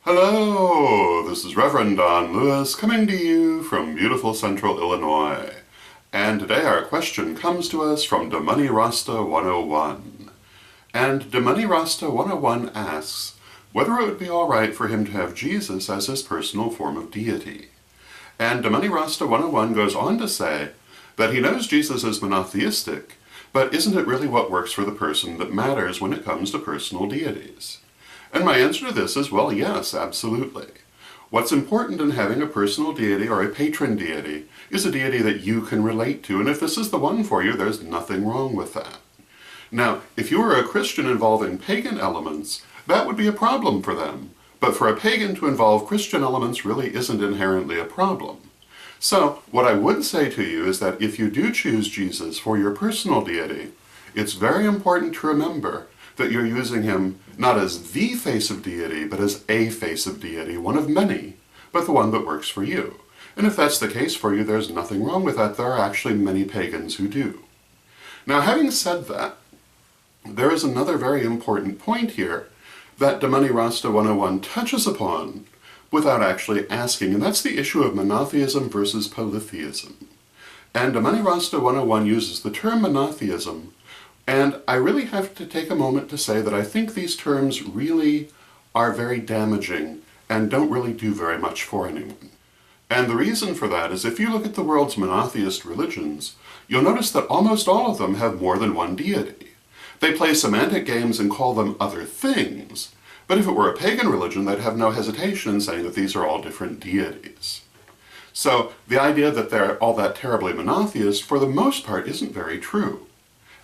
Hello, this is Reverend Don Lewis coming to you from beautiful central Illinois. And today our question comes to us from De Money Rasta 101. And De Money Rasta 101 asks whether it would be alright for him to have Jesus as his personal form of deity. And De Money Rasta 101 goes on to say that he knows Jesus is monotheistic, but isn't it really what works for the person that matters when it comes to personal deities? And my answer to this is, well, yes, absolutely. What's important in having a personal deity or a patron deity is a deity that you can relate to, and if this is the one for you, there's nothing wrong with that. Now, if you were a Christian involving pagan elements, that would be a problem for them, but for a pagan to involve Christian elements really isn't inherently a problem. So, what I would say to you is that if you do choose Jesus for your personal deity, it's very important to remember that you're using him not as the face of deity, but as a face of deity, one of many, but the one that works for you. And if that's the case for you, there's nothing wrong with that. There are actually many pagans who do. Now, having said that, there is another very important point here that De Money Rasta 101 touches upon without actually asking, and that's the issue of monotheism versus polytheism. And De Money Rasta 101 uses the term monotheism, and I really have to take a moment to say that I think these terms really are very damaging and don't really do very much for anyone. And the reason for that is if you look at the world's monotheist religions, you'll notice that almost all of them have more than one deity. They play semantic games and call them other things, but if it were a pagan religion, they'd have no hesitation in saying that these are all different deities. So the idea that they're all that terribly monotheist, for the most part, isn't very true.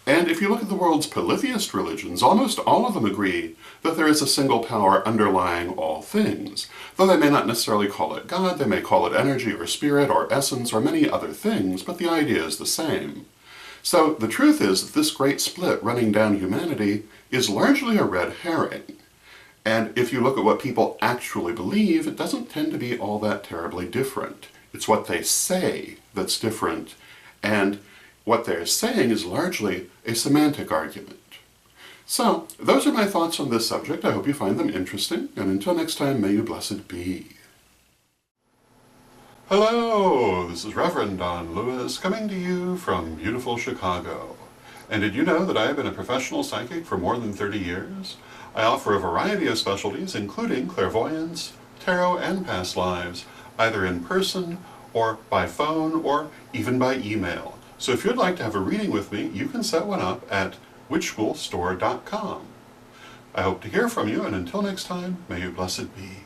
And if you look at the world's polytheist religions, almost all of them agree that there is a single power underlying all things. Though they may not necessarily call it God, they may call it energy or spirit or essence or many other things, but the idea is the same. So the truth is that this great split running down humanity is largely a red herring. And if you look at what people actually believe, it doesn't tend to be all that terribly different. It's what they say that's different, and what they're saying is largely a semantic argument. So, those are my thoughts on this subject. I hope you find them interesting, and until next time, may you blessed be. Hello, this is Reverend Don Lewis coming to you from beautiful Chicago. And did you know that I have been a professional psychic for more than 30 years? I offer a variety of specialties, including clairvoyance, tarot, and past lives, either in person, or by phone, or even by email. So if you'd like to have a reading with me, you can set one up at witchschoolstore.com. I hope to hear from you, and until next time, may you blessed be.